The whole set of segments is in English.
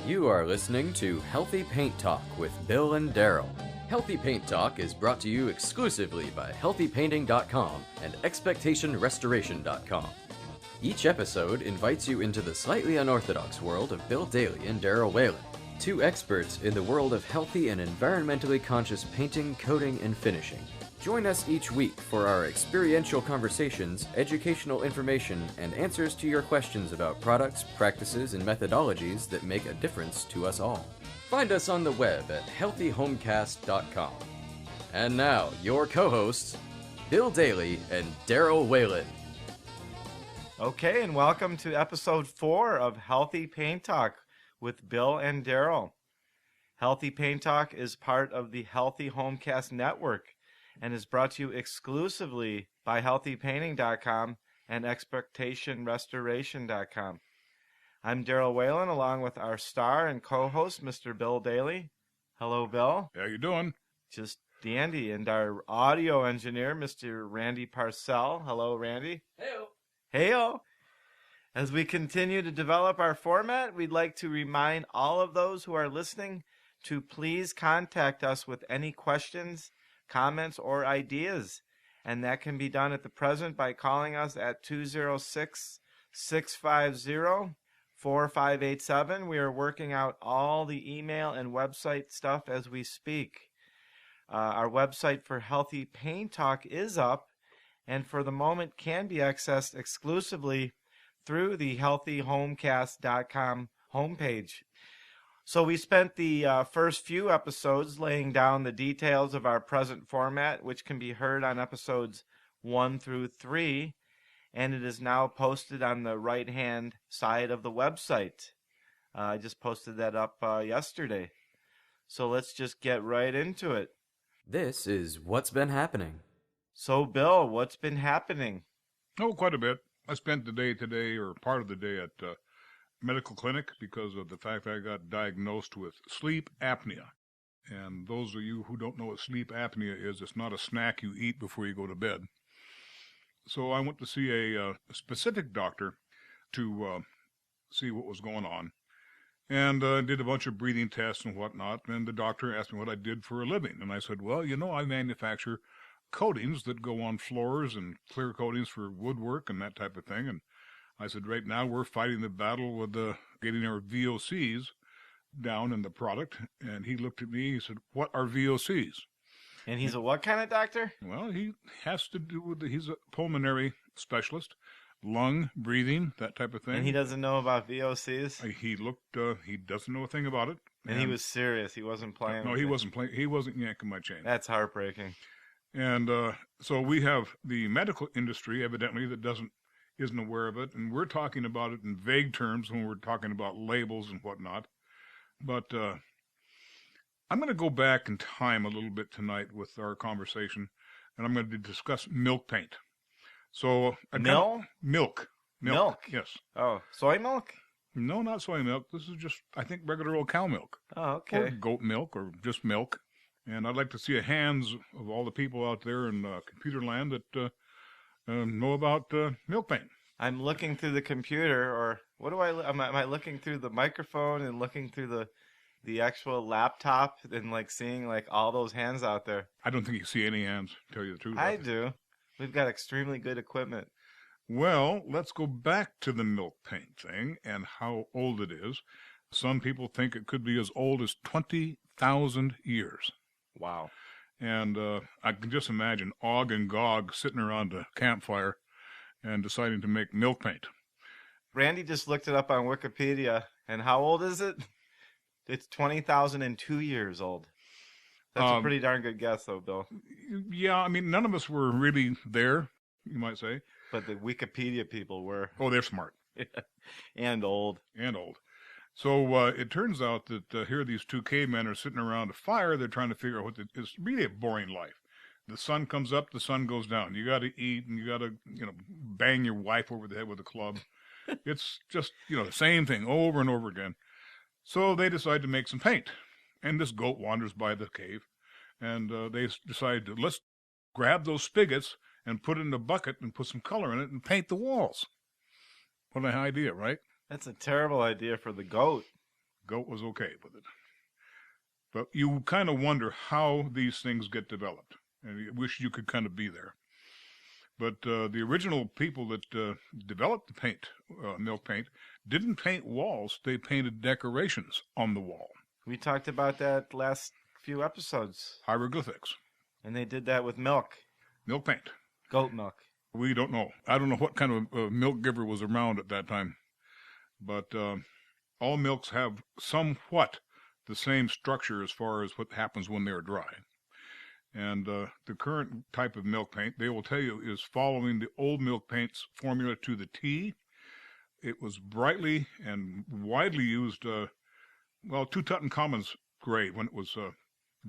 You are listening to Healthy Paint Talk with Bill and Darryl. Healthy Paint Talk is brought to you exclusively by HealthyPainting.com and ExpectationRestoration.com. Each episode invites you into the slightly unorthodox world of Bill Daly and Darryl Whalen, two experts in the world of healthy and environmentally conscious painting, coating, and finishing. Join us each week for our experiential conversations, educational information, and answers to your questions about products, practices, and methodologies that make a difference to us all. Find us on the web at healthyhomecast.com. And now, your co-hosts, Bill Daly and Darryl Whalen. Okay, and welcome to episode 4 of Healthy Paint Talk with Bill and Darryl. Healthy Paint Talk is part of the Healthy Homecast Network and is brought to you exclusively by HealthyPainting.com and ExpectationRestoration.com. I'm Darryl Whalen, along with our star and co-host, Mr. Bill Daly. Hello, Bill. How you doing? Just dandy. And our audio engineer, Mr. Randy Parcel. Hello, Randy. Heyo. Heyo. As we continue to develop our format, we'd like to remind all of those who are listening to please contact us with any questions, comments, or ideas. And that can be done at the present by calling us at 206-650-4587. We are working out all the email and website stuff as we speak. Our website for Healthy Paint Talk is up, and for the moment can be accessed exclusively through the healthyhomecast.com homepage. So we spent the first few episodes laying down the details of our present format, which can be heard on episodes 1 through 3, and it is now posted on the right-hand side of the website. I just posted that up yesterday. So let's just get right into it. This is What's Been Happening. So, Bill, what's been happening? Oh, quite a bit. I spent the day today, or part of the day, at medical clinic because of the fact that I got diagnosed with sleep apnea. And those of you who don't know what sleep apnea is, it's not a snack you eat before you go to bed. So I went to see a specific doctor to see what was going on. And did a bunch of breathing tests and whatnot. And the doctor asked me what I did for a living. And I said, well, you know, I manufacture coatings that go on floors and clear coatings for woodwork and that type of thing. And I said, right now we're fighting the battle with getting our VOCs down in the product. And he looked at me, he said, what are VOCs? And he's a what kind of doctor? Well, he has to do with, he's a pulmonary specialist, lung, breathing, that type of thing. And he doesn't know about VOCs? He looked, he doesn't know a thing about it. And he was serious. He wasn't playing. No, he wasn't playing. He wasn't yanking my chain. That's heartbreaking. And so we have the medical industry, evidently, that isn't aware of it, and we're talking about it in vague terms when we're talking about labels and whatnot. But I'm going to go back in time a little bit tonight with our conversation, and I'm going to discuss milk paint. So milk. Yes. Oh, soy milk? No, not soy milk. This is just, I think, regular old cow milk. Oh, okay. Or goat milk, or just milk. And I'd like to see a hands of all the people out there in computer land that know about milk paint. I'm looking through the computer, or what do am I looking through the microphone and looking through the actual laptop and like seeing like all those hands out there? I don't think you see any hands, to tell you the truth. I do. We've got extremely good equipment. Well, let's go back to the milk paint thing and how old it is. Some people think it could be as old as 20,000 years. Wow. And I can just imagine Og and Gog sitting around a campfire and deciding to make milk paint. Randy just looked it up on Wikipedia, and how old is it? It's 20,002 years old. That's a pretty darn good guess, though, Bill. Yeah, I mean, none of us were really there, you might say. But the Wikipedia people were. Oh, they're smart. And old. And old. So it turns out that here these two cavemen are sitting around a fire. They're trying to figure out it's really a boring life. The sun comes up, the sun goes down. You got to eat, and you got to, bang your wife over the head with a club. It's just, the same thing over and over again. So they decide to make some paint. And this goat wanders by the cave, and they decide let's grab those spigots and put it in a bucket and put some color in it and paint the walls. What an idea, right? That's a terrible idea for the goat. Goat was okay with it. But you kind of wonder how these things get developed. And you wish you could kind of be there. But the original people that developed the paint, milk paint, didn't paint walls. They painted decorations on the wall. We talked about that last few episodes. Hieroglyphics. And they did that with milk. Milk paint. Goat milk. We don't know. I don't know what kind of milk giver was around at that time. But all milks have somewhat the same structure as far as what happens when they're dry. And the current type of milk paint, they will tell you, is following the old milk paint's formula to the T. It was brightly and widely used, Tutankhamun's grave, when it was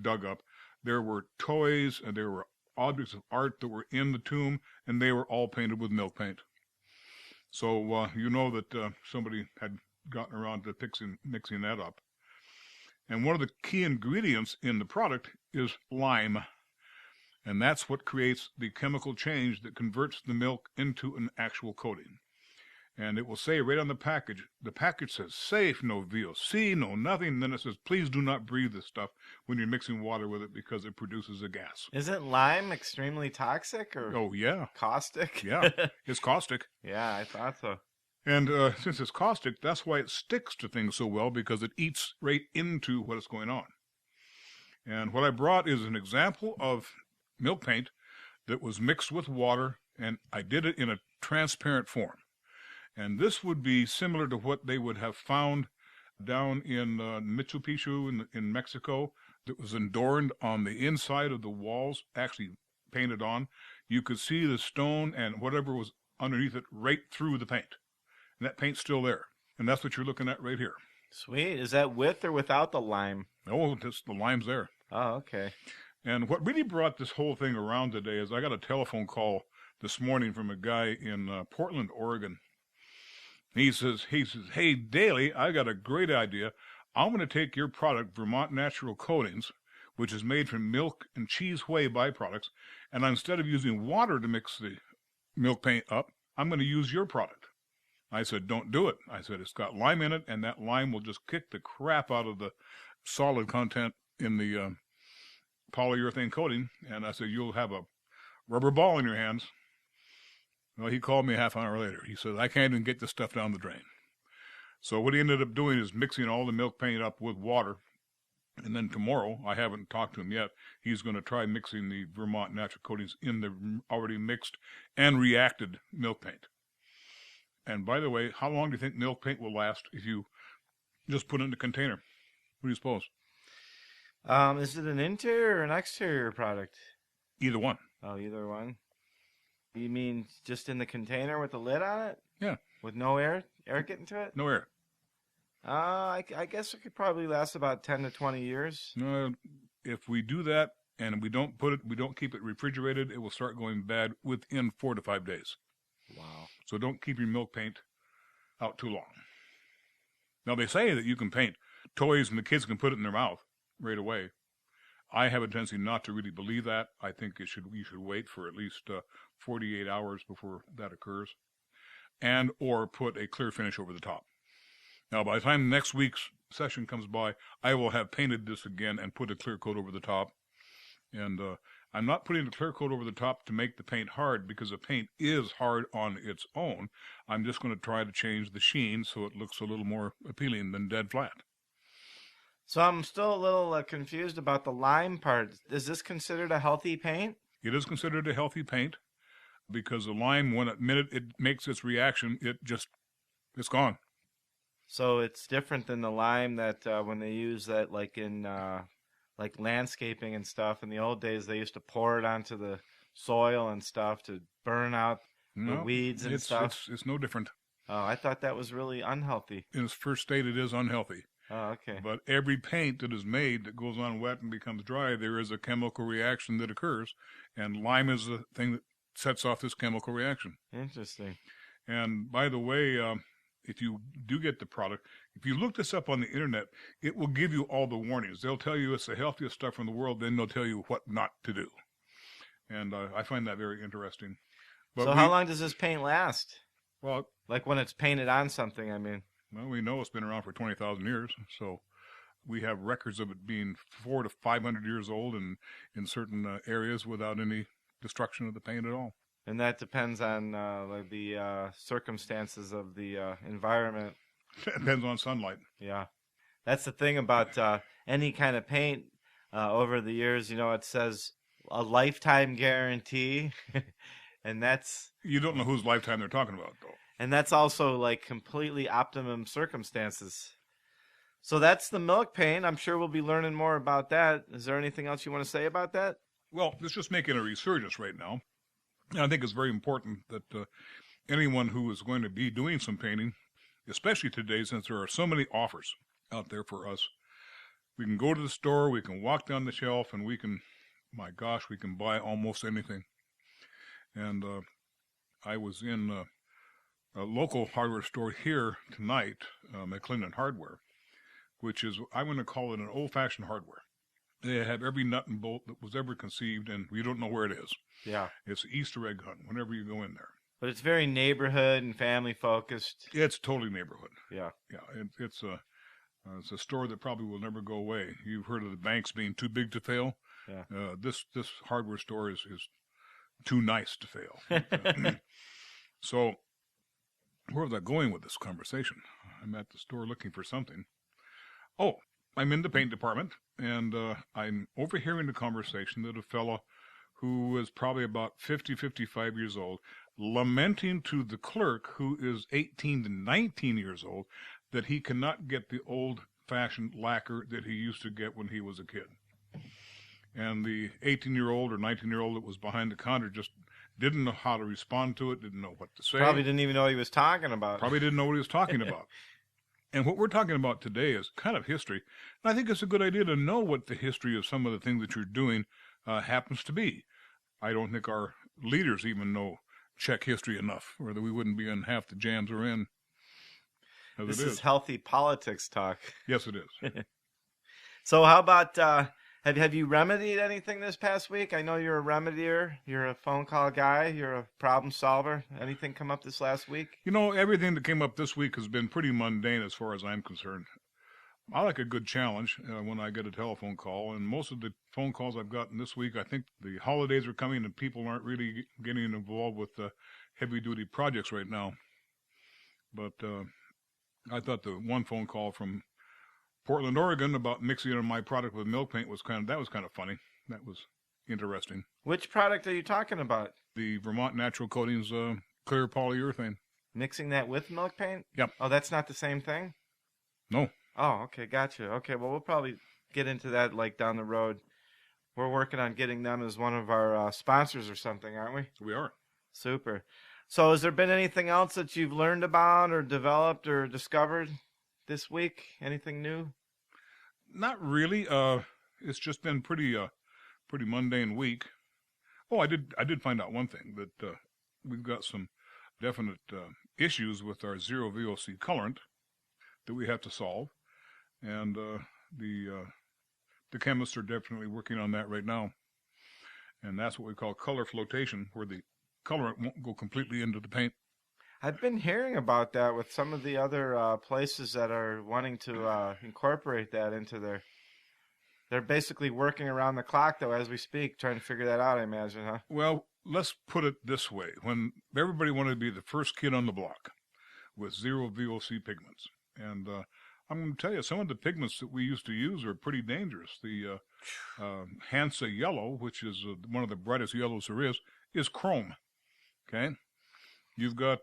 dug up, there were toys and there were objects of art that were in the tomb, and they were all painted with milk paint. So you know that somebody had gotten around to mixing that up. And one of the key ingredients in the product is lime. And that's what creates the chemical change that converts the milk into an actual coating. And it will say right on the package says safe, no VOC, no nothing. And then it says, please do not breathe this stuff when you're mixing water with it because it produces a gas. Isn't lime extremely toxic or Oh, yeah. caustic? Yeah, it's caustic. Yeah, I thought so. And since it's caustic, that's why it sticks to things so well, because it eats right into what is going on. And what I brought is an example of milk paint that was mixed with water, and I did it in a transparent form. And this would be similar to what they would have found down in Machu Picchu in Mexico, that was adorned on the inside of the walls, actually painted on. You could see the stone and whatever was underneath it right through the paint. And that paint's still there. And that's what you're looking at right here. Sweet. Is that with or without the lime? Oh, the lime's there. Oh, okay. And what really brought this whole thing around today is I got a telephone call this morning from a guy in Portland, Oregon. He says, hey, Daly, I got a great idea. I'm going to take your product, Vermont Natural Coatings, which is made from milk and cheese whey byproducts, and instead of using water to mix the milk paint up, I'm going to use your product. I said, don't do it. I said, it's got lime in it, and that lime will just kick the crap out of the solid content in the polyurethane coating. And I said, you'll have a rubber ball in your hands. Well, he called me a half an hour later. He said, I can't even get this stuff down the drain. So what he ended up doing is mixing all the milk paint up with water. And then tomorrow, I haven't talked to him yet, he's going to try mixing the Vermont Natural Coatings in the already mixed and reacted milk paint. And by the way, how long do you think milk paint will last if you just put it in a container? What do you suppose? Is it an interior or an exterior product? Either one. Oh, either one. You mean just in the container with the lid on it? Yeah. With no air getting to it? No air. I guess it could probably last about 10 to 20 years. No, if we do that and we don't keep it refrigerated, it will start going bad within 4 to 5 days. Wow. So don't keep your milk paint out too long. Now, they say that you can paint toys and the kids can put it in their mouth right away. I have a tendency not to really believe that. I think you should wait for at least 48 hours before that occurs, and or put a clear finish over the top. Now, by the time next week's session comes by, I will have painted this again and put a clear coat over the top. And I'm not putting a clear coat over the top to make the paint hard, because the paint is hard on its own. I'm just going to try to change the sheen so it looks a little more appealing than dead flat. So I'm still a little confused about the lime part. Is this considered a healthy paint? It is considered a healthy paint because the lime, when the minute it makes its reaction, it's gone. So it's different than the lime that when they use that like in like landscaping and stuff. In the old days, they used to pour it onto the soil and stuff to burn out the weeds and stuff. It's no different. Oh, I thought that was really unhealthy. In its first state, it is unhealthy. Oh, okay. But every paint that is made that goes on wet and becomes dry, there is a chemical reaction that occurs, and lime is the thing that sets off this chemical reaction. Interesting. And by the way, if you do get the product, if you look this up on the internet, it will give you all the warnings. They'll tell you it's the healthiest stuff in the world, then they'll tell you what not to do. And I find that very interesting. But so how long does this paint last? Well, like when it's painted on something, I mean. Well, we know it's been around for 20,000 years, so we have records of it being 400 to 500 years old and in certain areas without any destruction of the paint at all. And that depends on the circumstances of the environment. It depends on sunlight. Yeah. That's the thing about any kind of paint over the years. It says a lifetime guarantee. And that's... You don't know whose lifetime they're talking about, though. And that's also like completely optimum circumstances. So that's the milk paint. I'm sure we'll be learning more about that. Is there anything else you want to say about that? Well, it's just making a resurgence right now. And I think it's very important that anyone who is going to be doing some painting, especially today since there are so many offers out there for us, we can go to the store, we can walk down the shelf, and we can buy almost anything. And I was in a local hardware store here tonight, McClendon Hardware, which is, I'm going to call it an old-fashioned hardware. They have every nut and bolt that was ever conceived, and we don't know where it is. Yeah. It's an Easter egg hunt whenever you go in there. But it's very neighborhood and family-focused. It's totally neighborhood. Yeah. Yeah, it's a store that probably will never go away. You've heard of the banks being too big to fail. Yeah. This hardware store is too nice to fail. So, where was I going with this conversation? I'm at the store looking for something. Oh, I'm in the paint department, and I'm overhearing the conversation that a fellow who is probably about 50, 55 years old, lamenting to the clerk who is 18 to 19 years old that he cannot get the old-fashioned lacquer that he used to get when he was a kid. And the 18-year-old or 19-year-old that was behind the counter just didn't know how to respond to it, didn't know what to say. Probably didn't even know what he was talking about. Probably didn't know what he was talking about. And what we're talking about today is kind of history. And I think it's a good idea to know what the history of some of the things that you're doing happens to be. I don't think our leaders even know Czech history enough, or that we wouldn't be in half the jams we're in. This is healthy politics talk. Yes, it is. So how about, have you remedied anything this past week? I know you're a remedier. You're a phone call guy. You're a problem solver. Anything come up this last week? Everything that came up this week has been pretty mundane as far as I'm concerned. I like a good challenge when I get a telephone call, and most of the phone calls I've gotten this week, I think the holidays are coming and people aren't really getting involved with heavy-duty projects right now. But I thought the one phone call from Portland, Oregon about mixing my product with milk paint was kind of funny. That was interesting. Which product are you talking about? The Vermont Natural Coatings clear polyurethane. Mixing that with milk paint? Yep. Oh, that's not the same thing? No. Oh, okay, gotcha. Okay, well, we'll probably get into that down the road. We're working on getting them as one of our sponsors or something, aren't we? We are. Super. So has there been anything else that you've learned about or developed or discovered this week? Anything new? Not really. It's just been pretty mundane week. Oh, I did find out one thing, that we've got some definite issues with our zero VOC colorant that we have to solve, and the chemists are definitely working on that right now, and that's what we call color flotation, where the colorant won't go completely into the paint. I've been hearing about that with some of the other places that are wanting to incorporate that into their... They're basically working around the clock, though, as we speak, trying to figure that out, I imagine, huh? Well, let's put it this way. When everybody wanted to be the first kid on the block with zero VOC pigments, and I'm going to tell you, some of the pigments that we used to use are pretty dangerous. The Hansa yellow, which is one of the brightest yellows there is chrome, okay? You've got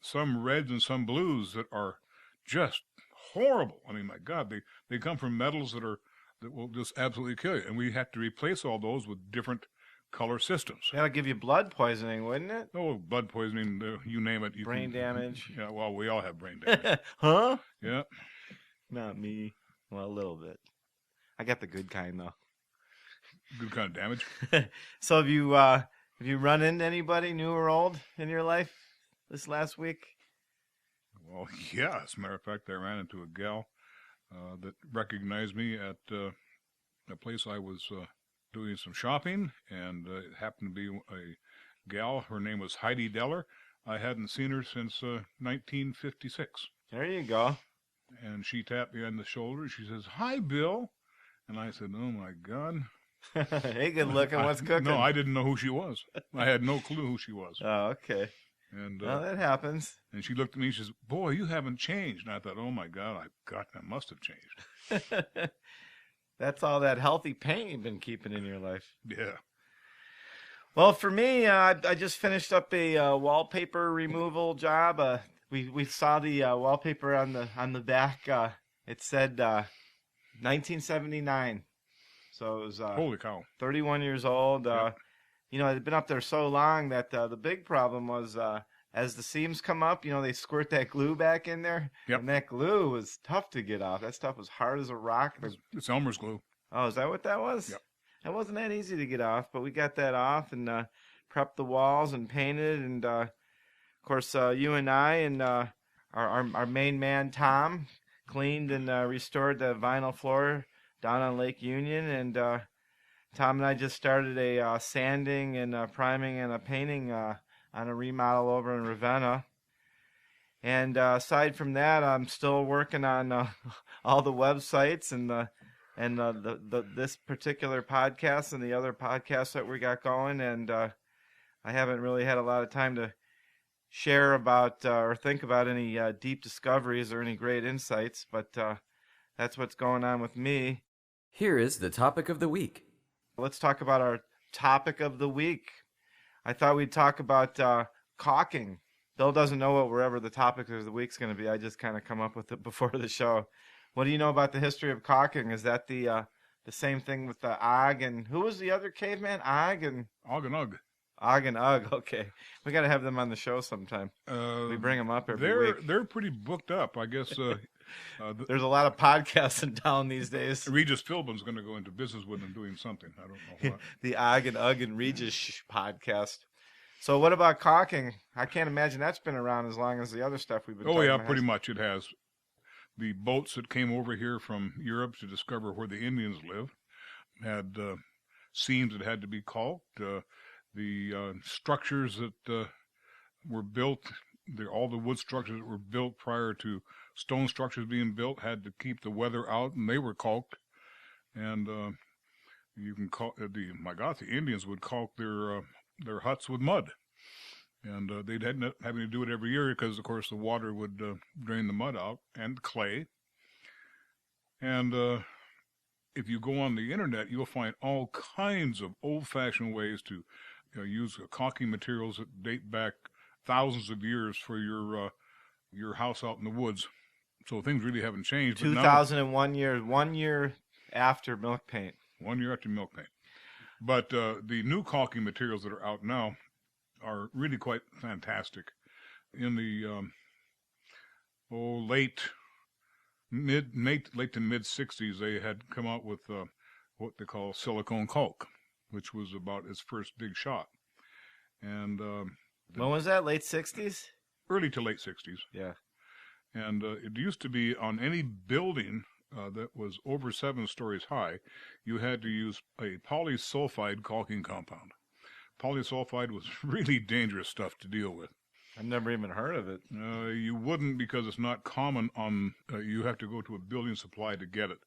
some reds and some blues that are just horrible. I mean, my God, they come from metals that will just absolutely kill you. And we have to replace all those with different color systems. That'll give you blood poisoning, wouldn't it? Oh, blood poisoning, you name it. Brain damage. Yeah, well, we all have brain damage. Huh? Yeah. Not me. Well, a little bit. I got the good kind, though. Good kind of damage. So have you run into anybody new or old in your life this last week? Well, yeah. As a matter of fact, I ran into a gal that recognized me at a place I was doing some shopping, and it happened to be a gal. Her name was Heidi Deller. I hadn't seen her since 1956. There you go. And she tapped me on the shoulder. She says, "Hi, Bill." And I said, "Oh, my God." Hey, good looking. What's cooking? No, I didn't know who she was. I had no clue who she was. Oh, okay. And well, that happens. And she looked at me and she says, "Boy, you haven't changed." And I thought, "Oh, my God, I must have changed." That's all that healthy paint you've been keeping in your life. Yeah. Well, for me, I just finished up a wallpaper removal job. We saw the wallpaper on the back. It said 1979, so it was Holy cow, 31 years old. Yep. You know, it had been up there so long that the big problem was as the seams come up, you know, they squirt that glue back in there, Yep. and that glue was tough to get off. That stuff was hard as a rock. It's Elmer's glue. Oh, is that what that was? Yep. It wasn't that easy to get off, but we got that off and prepped the walls and painted. And, of course, you and I and our main man, Tom, cleaned and restored the vinyl floor down on Lake Union. And Tom and I just started a sanding and priming and a painting on a remodel over in Ravenna. And aside from that, I'm still working on all the websites and this particular podcast and the other podcasts that we got going, and I haven't really had a lot of time to share about or think about any deep discoveries or any great insights, but that's what's going on with me. Here is the topic of the week. Let's talk about our topic of the week. I thought we'd talk about caulking. Bill doesn't know wherever the topic of the week's going to be. I just kind of come up with it before the show. What do you know about the history of caulking? Is that the same thing with the Og and who was the other caveman? Og and Ugg. Og and Ugg. Okay, we got to have them on the show sometime. We bring them up every week. They're pretty booked up, I guess. There's a lot of podcasts in town these days. Regis Philbin's going to go into business with them doing something. I don't know what. The Og and Ugg and Regis podcast. So what about caulking? I can't imagine that's been around as long as the other stuff we've been talking about. Pretty much it has. The boats that came over here from Europe to discover where the Indians live had seams that had to be caulked. The structures that were built, all the wood structures that were built prior to stone structures being built had to keep the weather out, and they were caulked. And you can caulk the Indians would caulk their huts with mud. And they'd end up having to do it every year because, of course, the water would drain the mud out and clay. And if you go on the internet, you'll find all kinds of old-fashioned ways to use caulking materials that date back thousands of years for your house out in the woods. So things really haven't changed. 2001 years, 1 year after milk paint. 1 year after milk paint. But the new caulking materials that are out now are really quite fantastic. In the late to mid 60s, they had come out with what they call silicone caulk, which was about its first big shot. And when was that? Late 60s? Early to late 60s. Yeah. And it used to be on any building that was over 7 stories high, you had to use a polysulfide caulking compound. Polysulfide was really dangerous stuff to deal with. I've never even heard of it. You wouldn't, because it's not common on, you have to go to a building supply to get it.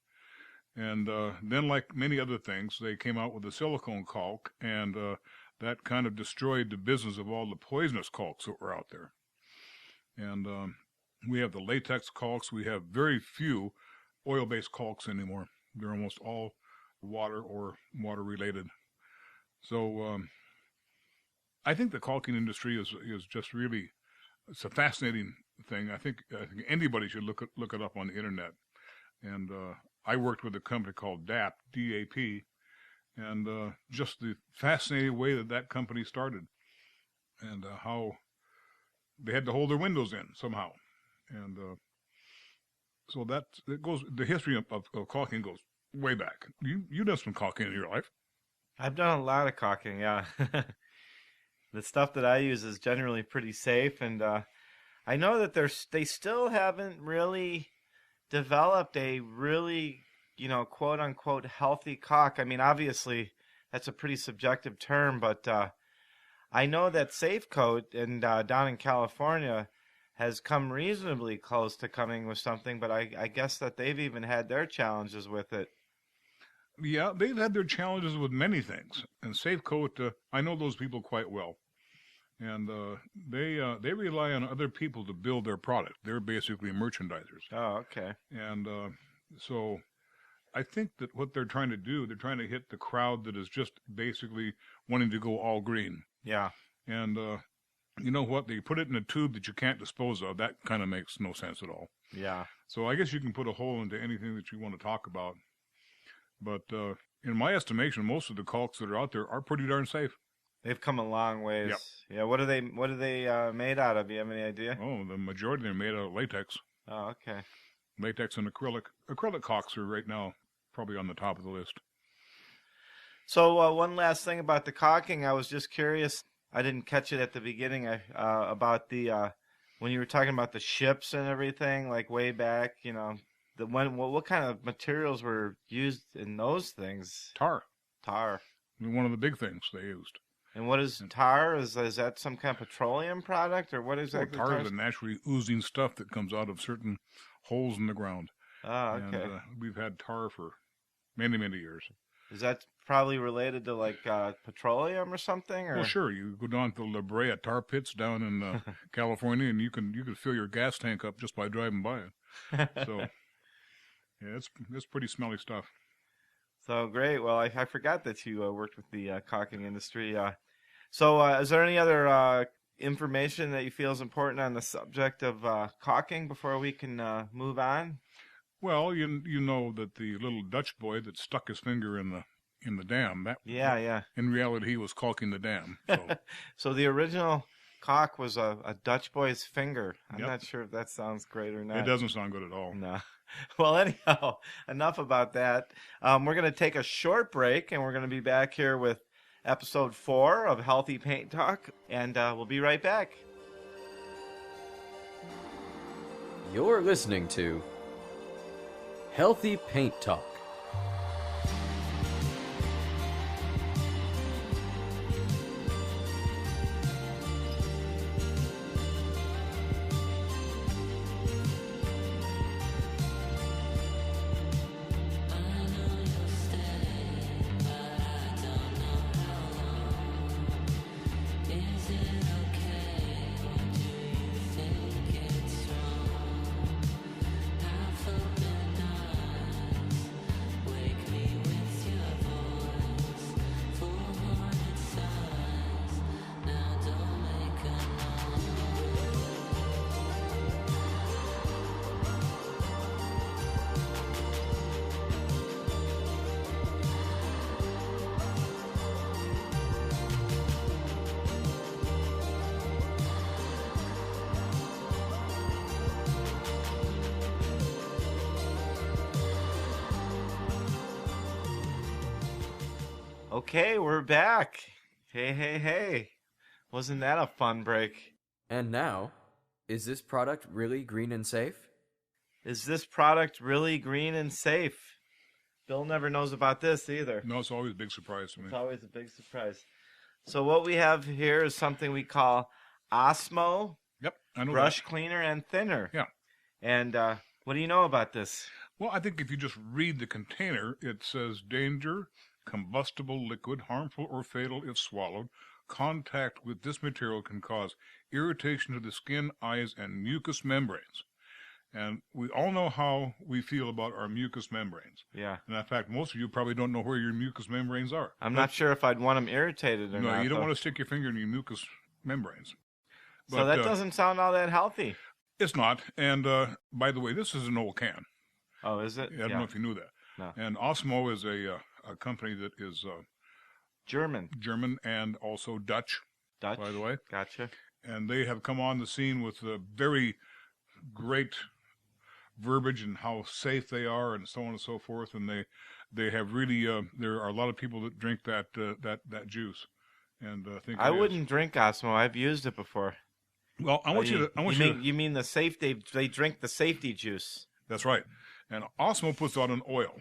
And then, like many other things, they came out with the silicone caulk, and that kind of destroyed the business of all the poisonous caulks that were out there. And we have the latex caulks. We have very few oil-based caulks anymore. They're almost all water or water-related. So I think the caulking industry is just really, it's a fascinating thing. I think anybody should look it up on the internet. And I worked with a company called DAP, D-A-P, and just the fascinating way that company started, and how they had to hold their windows in somehow. And so the history of caulking goes way back. You've done some caulking in your life. I've done a lot of caulking, yeah. The stuff that I use is generally pretty safe, and I know that they still haven't really developed a really, quote-unquote healthy caulk. I mean, obviously, that's a pretty subjective term, but I know that Safe Coat down in California has come reasonably close to coming with something, but I guess that they've even had their challenges with it. Yeah, they've had their challenges with many things. And Safecoat, I know those people quite well. And they rely on other people to build their product. They're basically merchandisers. Oh, okay. And so I think that what they're trying to do, they're trying to hit the crowd that is just basically wanting to go all green. Yeah. And you know what? They put it in a tube that you can't dispose of. That kind of makes no sense at all. Yeah. So I guess you can put a hole into anything that you want to talk about. But in my estimation, most of the caulks that are out there are pretty darn safe. They've come a long ways. Yep. Yeah. What are they made out of? Do you have any idea? Oh, the majority are made out of latex. Oh, okay. Latex and acrylic. Acrylic caulks are right now probably on the top of the list. So one last thing about the caulking, I was just curious. I didn't catch it at the beginning. About the when you were talking about the ships and everything, like way back. You know, what kind of materials were used in those things? Tar. Tar. One of the big things they used. And what is tar? Is that some kind of petroleum product, or what exactly? Tar is a naturally oozing stuff that comes out of certain holes in the ground. Oh, okay. And we've had tar for many, many years. Is that probably related to like petroleum or something? Or? Well, sure. You go down to La Brea tar pits down in California, and you can fill your gas tank up just by driving by it. So, yeah, it's pretty smelly stuff. So great. Well, I forgot that you worked with the caulking industry. So is there any other information that you feel is important on the subject of caulking before we can move on? Well, you know that the little Dutch boy that stuck his finger in the dam. Yeah. In reality, he was caulking the dam. So, so the original caulk was a Dutch boy's finger. I'm Yep. not sure if that sounds great or not. It doesn't sound good at all. No. Well, anyhow, enough about that. We're going to take a short break, and we're going to be back here with episode 4 of Healthy Paint Talk, and we'll be right back. You're listening to Healthy Paint Talk. Okay, we're back. Hey. Wasn't that a fun break? And now, is this product really green and safe? Is this product really green and safe? Bill never knows about this either. No, it's always a big surprise to me. It's always a big surprise. So what we have here is something we call Osmo Yep, I know brush cleaner and thinner. Yeah. And what do you know about this? Well, I think if you just read the container, it says danger, combustible liquid, harmful or fatal if swallowed. Contact with this material can cause irritation to the skin, eyes, and mucous membranes. And we all know how we feel about our mucous membranes. Yeah. And in fact, most of you probably don't know where your mucous membranes are. I'm not sure if I'd want them irritated or not. No, you don't though. want to stick your finger in your mucous membranes. So that doesn't sound all that healthy. It's not. And by the way, this is an old can. Oh, is it? I don't know if you knew that. No. And Osmo is a company that is German and also Dutch, by the way. Gotcha. And they have come on the scene with very great verbiage and how safe they are and so on and so forth. And they have really there are a lot of people that drink that juice and think I wouldn't drink Osmo. I've used it before. Well, I want you to. You mean the safe? They drink the safety juice. That's right. And Osmo puts out an oil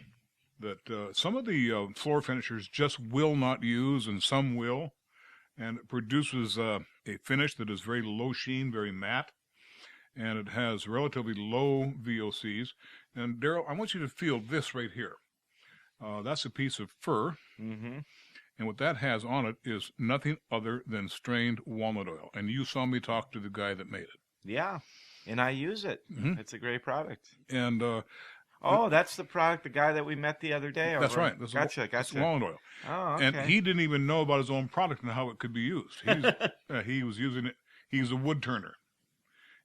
that some of the floor finishers just will not use, and some will, and it produces a finish that is very low sheen, very matte, and it has relatively low VOCs. And Darryl, I want you to feel this right here. That's a piece of fur, Mm-hmm. and what that has on it is nothing other than strained walnut oil. And you saw me talk to the guy that made it. Yeah, and I use it. Mm-hmm. It's a great product. And that's the product, the guy that we met the other day. That's right. Gotcha. That's walnut oil. Oh, okay. And he didn't even know about his own product and how it could be used. He was using it. He's a wood turner,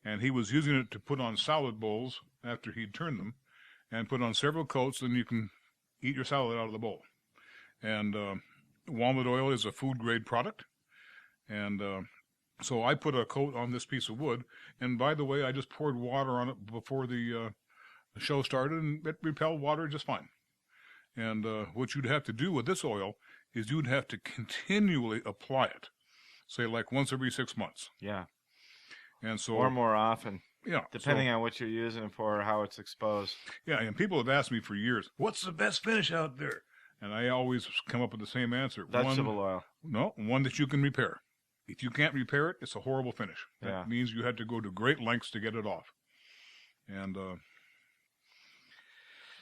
and he was using it to put on salad bowls after he'd turned them, and put on several coats. Then you can eat your salad out of the bowl. And walnut oil is a food grade product, and so I put a coat on this piece of wood. And by the way, I just poured water on it before the show started, and it repelled water just fine. And what you'd have to do with this oil is you'd have to continually apply it, say like once every 6 months. Yeah. And so, or more often. Yeah. Depending on what you're using it for or how it's exposed. Yeah, and people have asked me for years, what's the best finish out there? And I always come up with the same answer. Vegetable oil. No, one that you can repair. If you can't repair it, it's a horrible finish. Yeah. That means you had to go to great lengths to get it off. And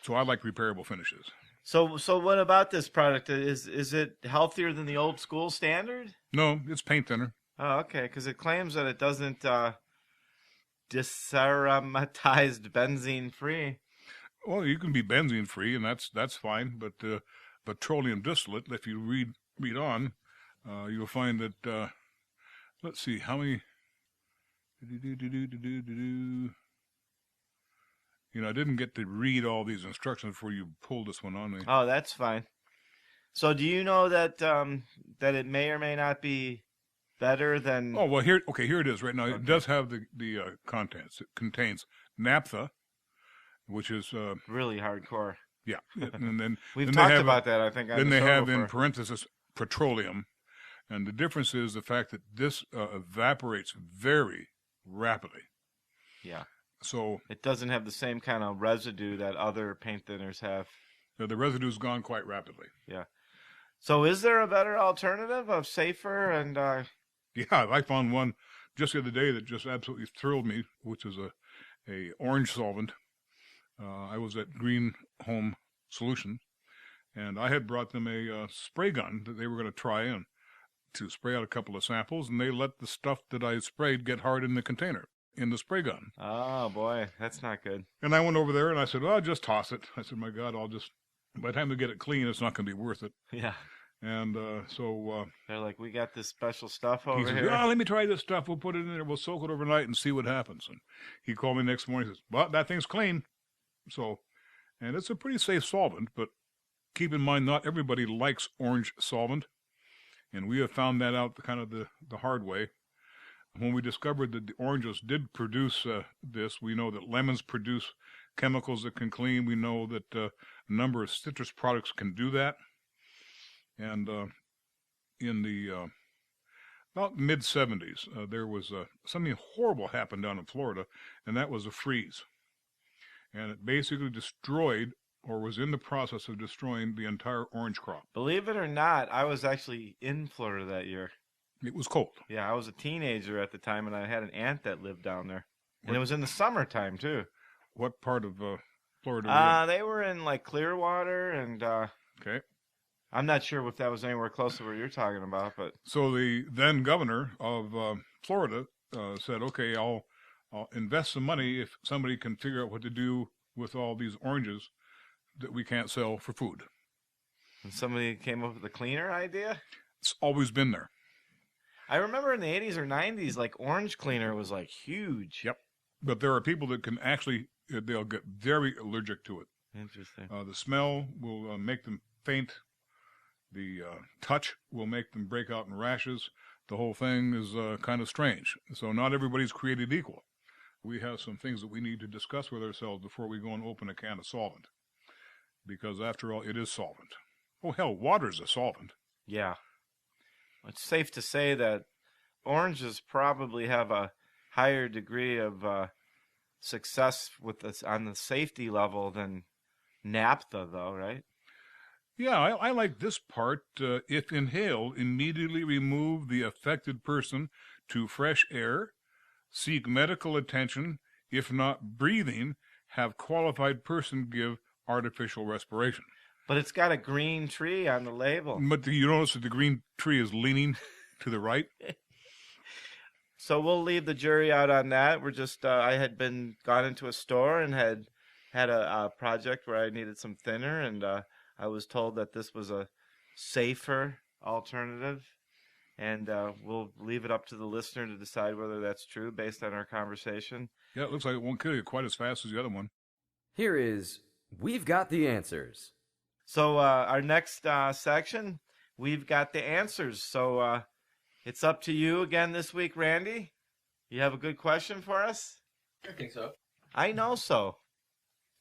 so I like repairable finishes. So what about this product? Is it healthier than the old school standard? No, it's paint thinner. Oh, okay, because it claims that it doesn't desaromatized benzene free. Well, you can be benzene free, and that's fine. But petroleum distillate, if you read on, you'll find that. Let's see how many. I didn't get to read all these instructions before you pulled this one on me. Oh, that's fine. So, do you know that that it may or may not be better than? Oh well, here it is right now. Okay. It does have the contents. It contains naphtha, which is really hardcore. Yeah, and then we've talked about that. I think. Then they have in parentheses petroleum, and the difference is the fact that this evaporates very rapidly. Yeah. So it doesn't have the same kind of residue that other paint thinners have. The residue's gone quite rapidly. Yeah. So is there a better alternative of safer and? Yeah, I found one just the other day that just absolutely thrilled me, which is a orange solvent. I was at Green Home Solution, and I had brought them a spray gun that they were going to try in to spray out a couple of samples, and they let the stuff that I sprayed get hard in the container. In the spray gun. Oh, boy. That's not good. And I went over there and I said, well, I'll just toss it. I said, my God, by the time we get it clean, it's not going to be worth it. Yeah. And so... they're like, we got this special stuff over here. Oh, let me try this stuff. We'll put it in there. We'll soak it overnight and see what happens. And he called me next morning and says, well, that thing's clean. So, and it's a pretty safe solvent, but keep in mind, not everybody likes orange solvent. And we have found that out kind of the hard way. When we discovered that the oranges did produce this, we know that lemons produce chemicals that can clean. We know that a number of citrus products can do that. And in the about mid-'70s, there was something horrible happened down in Florida, and that was a freeze. And it basically destroyed, or was in the process of destroying, the entire orange crop. Believe it or not, I was actually in Florida that year. It was cold. Yeah, I was a teenager at the time, and I had an aunt that lived down there. And it was in the summertime, too. What part of Florida? They were in, like, Clearwater, and okay. I'm not sure if that was anywhere close to where you're talking about, but... So the then governor of Florida said, okay, I'll invest some money if somebody can figure out what to do with all these oranges that we can't sell for food. And somebody came up with a cleaner idea? It's always been there. I remember in the 80s or 90s, like, orange cleaner was, like, huge. Yep. But there are people that can actually, they'll get very allergic to it. Interesting. The smell will make them faint. The touch will make them break out in rashes. The whole thing is kind of strange. So not everybody's created equal. We have some things that we need to discuss with ourselves before we go and open a can of solvent. Because, after all, it is solvent. Oh, hell, water's a solvent. Yeah. It's safe to say that oranges probably have a higher degree of success with this on the safety level than naphtha, though, right? Yeah, I like this part. If inhaled, immediately remove the affected person to fresh air, seek medical attention. If not breathing, have qualified person give artificial respiration. But it's got a green tree on the label. But you notice that the green tree is leaning to the right? So we'll leave the jury out on that. We're just, I had gone into a store and had a project where I needed some thinner, and I was told that this was a safer alternative. And we'll leave it up to the listener to decide whether that's true based on our conversation. Yeah, it looks like it won't kill you quite as fast as the other one. Here is We've Got the Answers. So our next section, We've Got the Answers. So it's up to you again this week, Randy. You have a good question for us? I think so. I know so.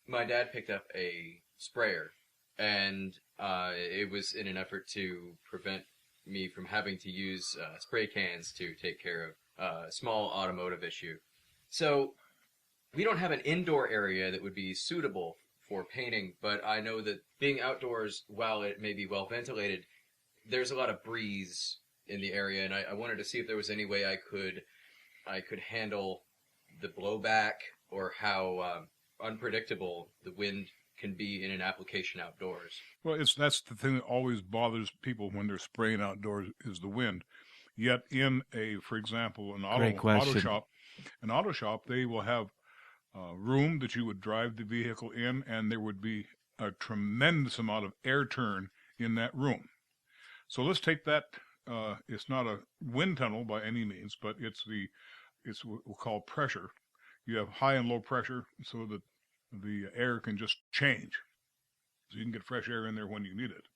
My dad picked up a sprayer, and it was in an effort to prevent me from having to use spray cans to take care of a small automotive issue. So we don't have an indoor area that would be suitable for painting, but I know that being outdoors, while it may be well ventilated, there's a lot of breeze in the area, and I wanted to see if there was any way I could handle the blowback or how unpredictable the wind can be in an application outdoors. Well, that's the thing that always bothers people when they're spraying outdoors is the wind. Yet in for example, an auto shop, they will have room that you would drive the vehicle in, and there would be a tremendous amount of air turn in that room. So let's take that. It's not a wind tunnel by any means, but it's what we'll call pressure. You have high and low pressure so that the air can just change. So you can get fresh air in there when you need it.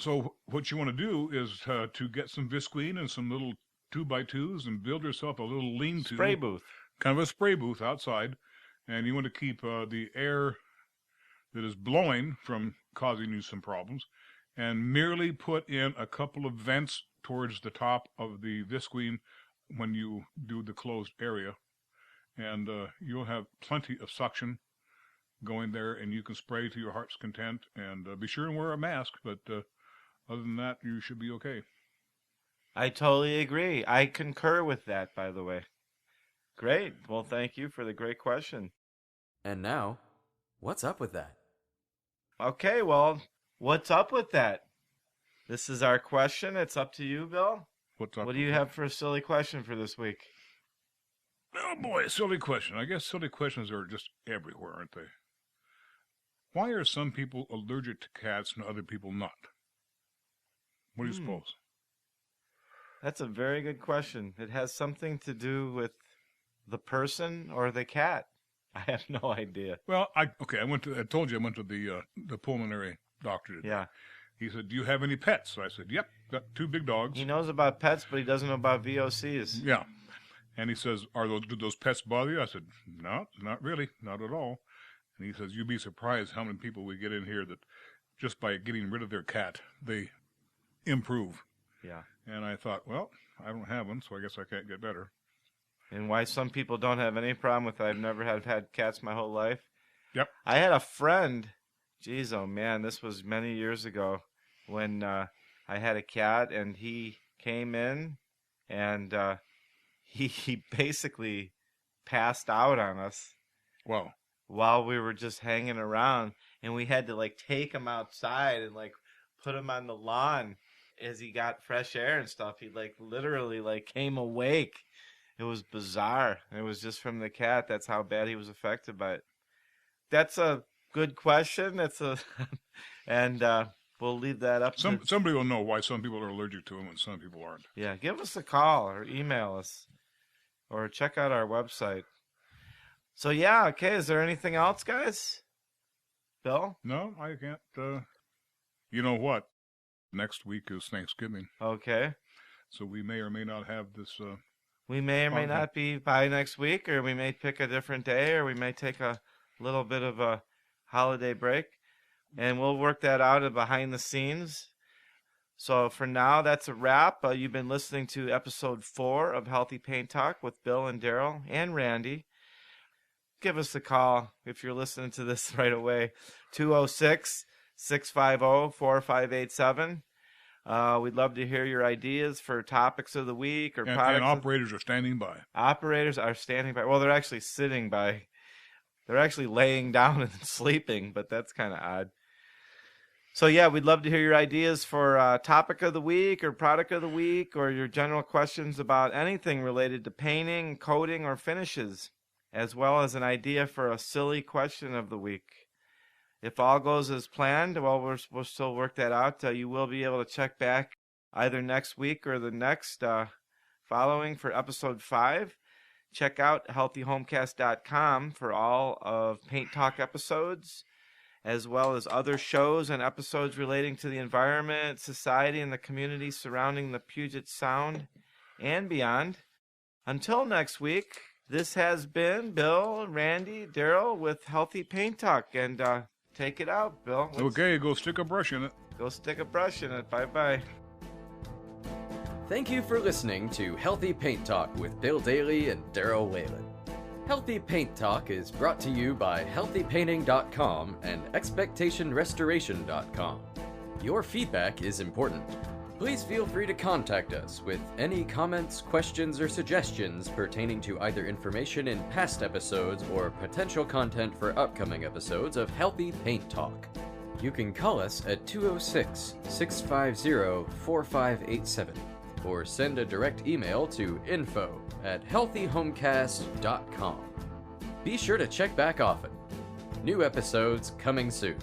So what you want to do is to get some visqueen and some little 2x2s and build yourself a little lean-to. Spray booth. Kind of a spray booth outside. And you want to keep the air that is blowing from causing you some problems, and merely put in a couple of vents towards the top of the visqueen when you do the closed area. And you'll have plenty of suction going there, and you can spray to your heart's content. And be sure and wear a mask, but other than that, you should be okay. I totally agree. I concur with that, by the way. Great. Well, thank you for the great question. And now, what's up with that? Okay, well, what's up with that? This is our question. It's up to you, Bill. What's up? What do you have for a silly question for this week? Oh boy, silly question. I guess silly questions are just everywhere, aren't they? Why are some people allergic to cats and other people not? What do you suppose? That's a very good question. It has something to do with the person or the cat. I have no idea. Well, I told you I went to the pulmonary doctor today. Yeah. He said, "Do you have any pets?" So I said, "Yep, got 2 big dogs." He knows about pets, but he doesn't know about VOCs. Yeah. And he says, do those pets bother you? I said, no, not really, not at all. And he says, you'd be surprised how many people we get in here that just by getting rid of their cat, they improve. Yeah. And I thought, well, I don't have one, so I guess I can't get better. And why some people don't have any problem with it. I've never had cats my whole life. Yep. I had a friend, geez, oh man, this was many years ago, when I had a cat, and he came in, and he basically passed out on us. Wow. While we were just hanging around, and we had to take him outside and put him on the lawn as he got fresh air and stuff. He literally came awake. It was bizarre. It was just from the cat. That's how bad he was affected by it. That's a good question. And we'll leave that up. Somebody will know why some people are allergic to them and some people aren't. Yeah, give us a call or email us or check out our website. So, yeah, okay, is there anything else, guys? Bill? No, I can't. You know what? Next week is Thanksgiving. Okay. So we may or may not have this. We may or may not be by next week, or we may pick a different day, or we may take a little bit of a holiday break. And we'll work that out behind the scenes. So for now, that's a wrap. You've been listening to episode 4 of Healthy Paint Talk with Bill and Darryl and Randy. Give us a call if you're listening to this right away. 206-650-4587. We'd love to hear your ideas for topics of the week or products. And operators are standing by. Operators are standing by. Well, they're actually sitting by. They're actually laying down and sleeping, but that's kind of odd. So, yeah, we'd love to hear your ideas for topic of the week or product of the week, or your general questions about anything related to painting, coating, or finishes, as well as an idea for a silly question of the week. If all goes as planned, well, we'll still work that out. You will be able to check back either next week or the next following for episode 5. Check out healthyhomecast.com for all of Paint Talk episodes, as well as other shows and episodes relating to the environment, society, and the community surrounding the Puget Sound and beyond. Until next week, this has been Bill, Randy, Darryl with Healthy Paint Talk, and take it out, Bill. Okay, go stick a brush in it. Go stick a brush in it. Bye-bye. Thank you for listening to Healthy Paint Talk with Bill Daly and Darryl Whalen. Healthy Paint Talk is brought to you by HealthyPainting.com and ExpectationRestoration.com. Your feedback is important. Please feel free to contact us with any comments, questions, or suggestions pertaining to either information in past episodes or potential content for upcoming episodes of Healthy Paint Talk. You can call us at 206-650-4587 or send a direct email to info@healthyhomecast.com. Be sure to check back often. New episodes coming soon.